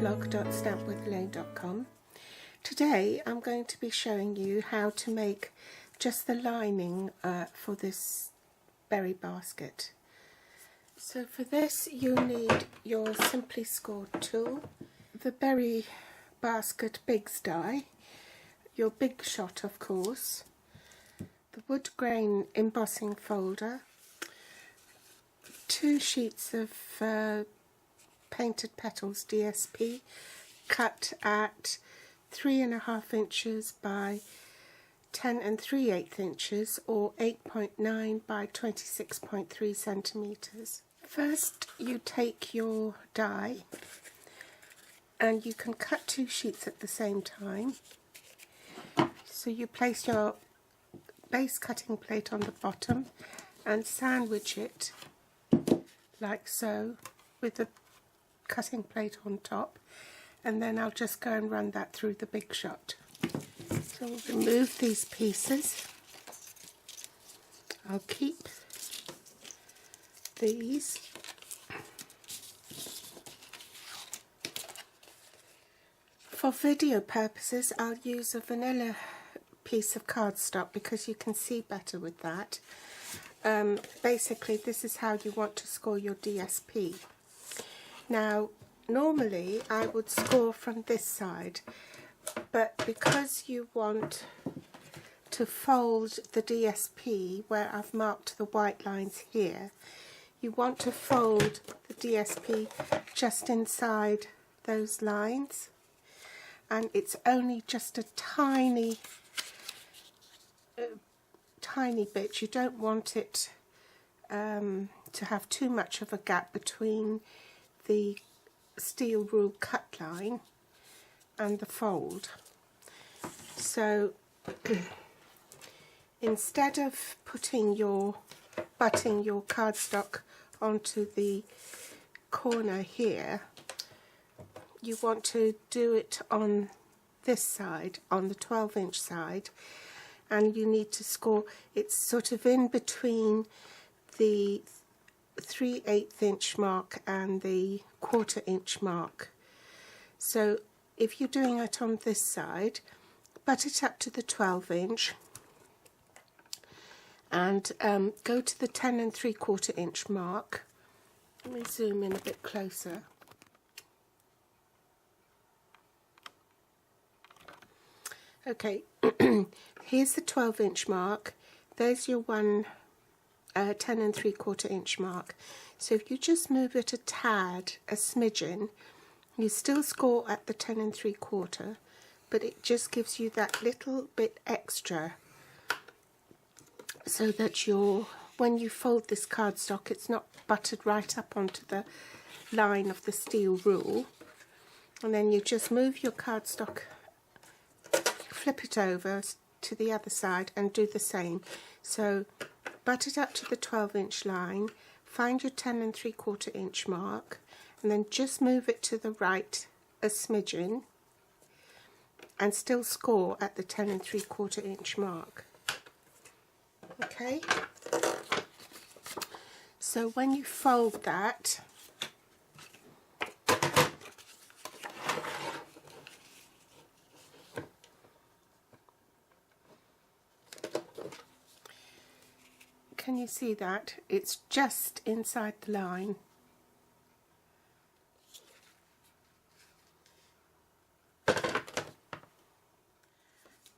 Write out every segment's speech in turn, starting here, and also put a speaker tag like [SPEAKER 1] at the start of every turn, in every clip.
[SPEAKER 1] blog.stampwithelaine.com. Today I'm going to be showing you how to make just the lining for this berry basket. So for this you need your Simply Scored tool, the berry basket Biggs die, your Big Shot of course, the wood grain embossing folder, 2 sheets of Painted Petals DSP cut at 3.5 inches by 10 3/8 inches or 8.9 by 26.3 centimeters. First you take your die and you can cut 2 sheets at the same time. So you place your base cutting plate on the bottom and sandwich it like so with the cutting plate on top, and then I'll just go and run that through the Big Shot. So we'll remove these pieces. I'll keep these. For video purposes I'll use a vanilla piece of cardstock because you can see better with that. Basically this is how you want to score your DSP. Now normally I would score from this side, but because you want to fold the DSP where I've marked the white lines here, you want to fold the DSP just inside those lines, and it's only just a tiny bit. You don't want it to have too much of a gap between the steel rule cut line and the fold. So instead of butting your cardstock onto the corner here, you want to do it on this side, on the 12-inch side, and you need to score. It's sort of in between the 3/8 inch mark and the 1/4 inch mark. So if you're doing it on this side, butt it up to the 12-inch and go to the 10 3/4 inch mark. Let me zoom in a bit closer. Okay, here's the 12-inch mark. There's your 10 3/4 inch mark. So if you just move it a tad, a smidgen, you still score at the 10 3/4, but it just gives you that little bit extra so that when you fold this cardstock, it's not buttered right up onto the line of the steel rule. And then you just move your cardstock, flip it over to the other side and do the same. So butt it up to the 12-inch line, find your 10 3/4 inch mark, and then just move it to the right a smidgen and still score at the 10 3/4 inch mark. Okay, so when you fold that, can you see that? It's just inside the line.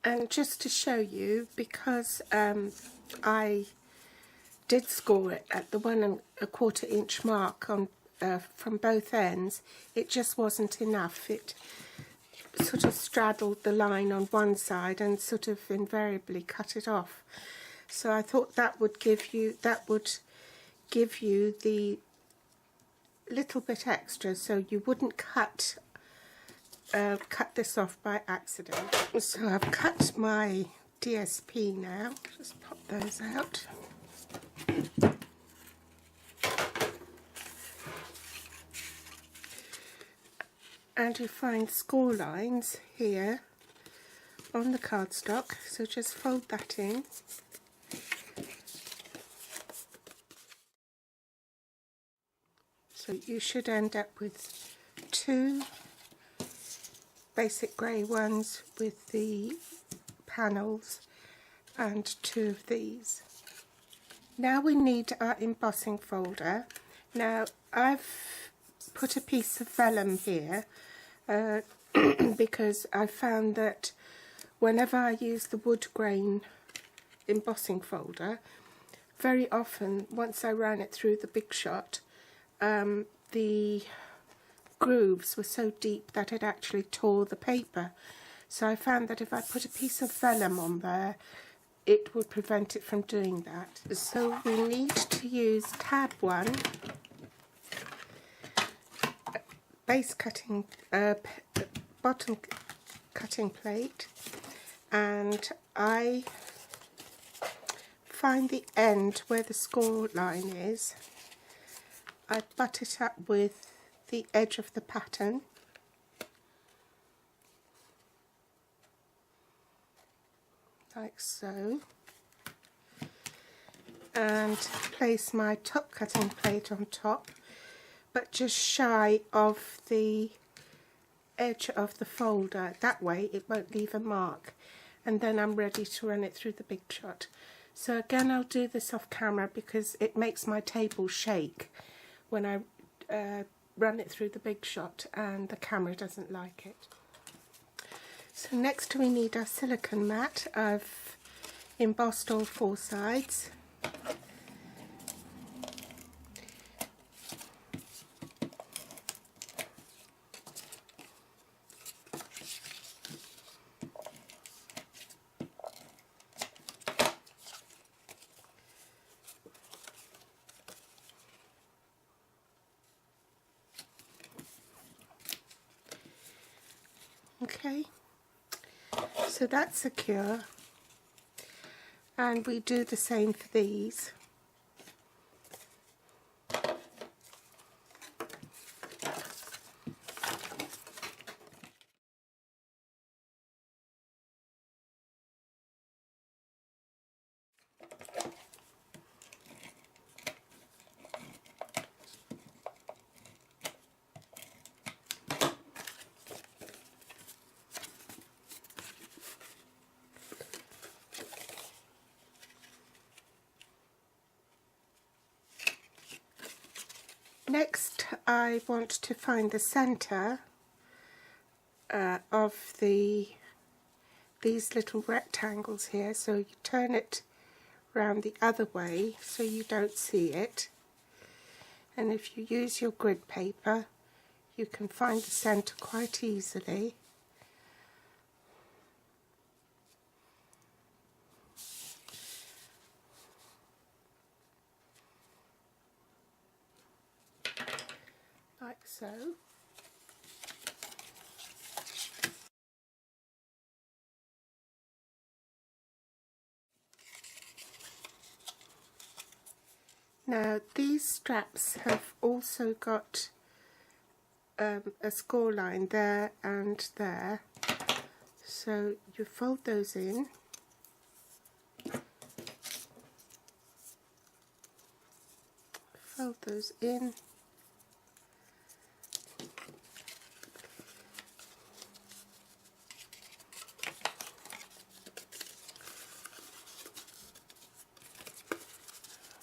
[SPEAKER 1] And just to show you, because I did score it at the 1 1/4 inch mark on from both ends, it just wasn't enough. It sort of straddled the line on one side and sort of invariably cut it off. So I thought that would give you the little bit extra, so you wouldn't cut this off by accident. So I've cut my DSP now. Just pop those out. And you find score lines here on the cardstock, so just fold that in. So you should end up with 2 basic grey ones with the panels and 2 of these. Now we need our embossing folder. Now I've put a piece of vellum here because I found that whenever I use the wood grain embossing folder, very often once I ran it through the Big Shot, the grooves were so deep that it actually tore the paper. So I found that if I put a piece of vellum on there, it would prevent it from doing that. So we need to use tab 1, base cutting, bottom cutting plate, and I find the end where the score line is. I butt it up with the edge of the pattern, like so, and place my top cutting plate on top, but just shy of the edge of the folder. That way it won't leave a mark, and then I'm ready to run it through the Big Shot. So again, I'll do this off camera because it makes my table shake when I run it through the Big Shot, and the camera doesn't like it. So next we need our silicone mat. I've embossed all 4 sides. Okay, so that's secure, and we do the same for these. Next, I want to find the centre of these little rectangles here, so you turn it round the other way so you don't see it, and if you use your grid paper you can find the centre quite easily. Like so. Now these straps have also got a score line there and there, so you fold those in, fold those in,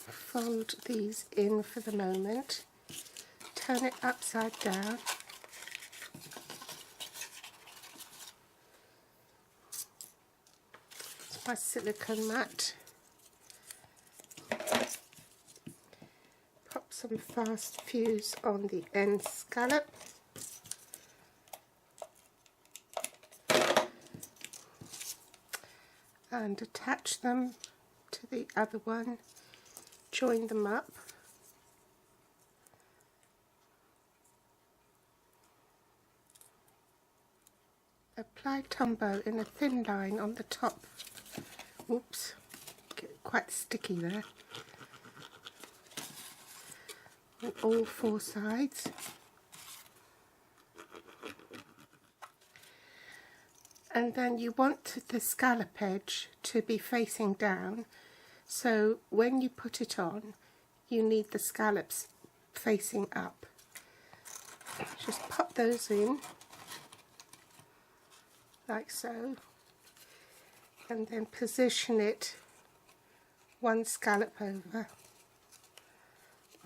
[SPEAKER 1] fold these in for the moment, turn it upside down, it's my silicone mat, pop some fast fuse on the end scallop, and attach them to the other one, join them up, apply Tombow in a thin line on the top. Oops, get quite sticky there. On all 4 sides. And then you want the scallop edge to be facing down, so when you put it on you need the scallops facing up. Just pop those in. like so, and then position it one scallop over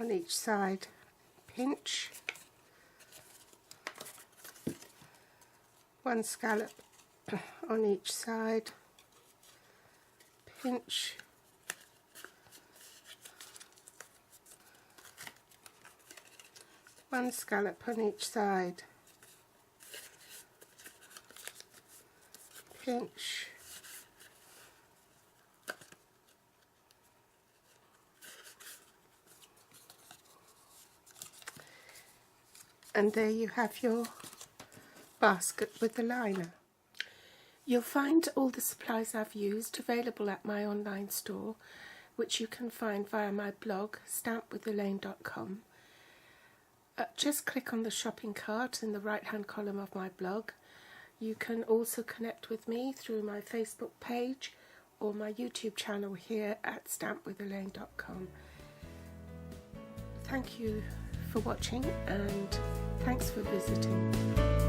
[SPEAKER 1] on each side, pinch, one scallop on each side, pinch, one scallop on each side, pinch, and there you have your basket with the liner. You'll find all the supplies I've used available at my online store, which you can find via my blog, stampwithelaine.com. Just click on the shopping cart in the right hand column of my blog. You can also connect with me through my Facebook page or my YouTube channel here at stampwithelaine.com. Thank you for watching and thanks for visiting.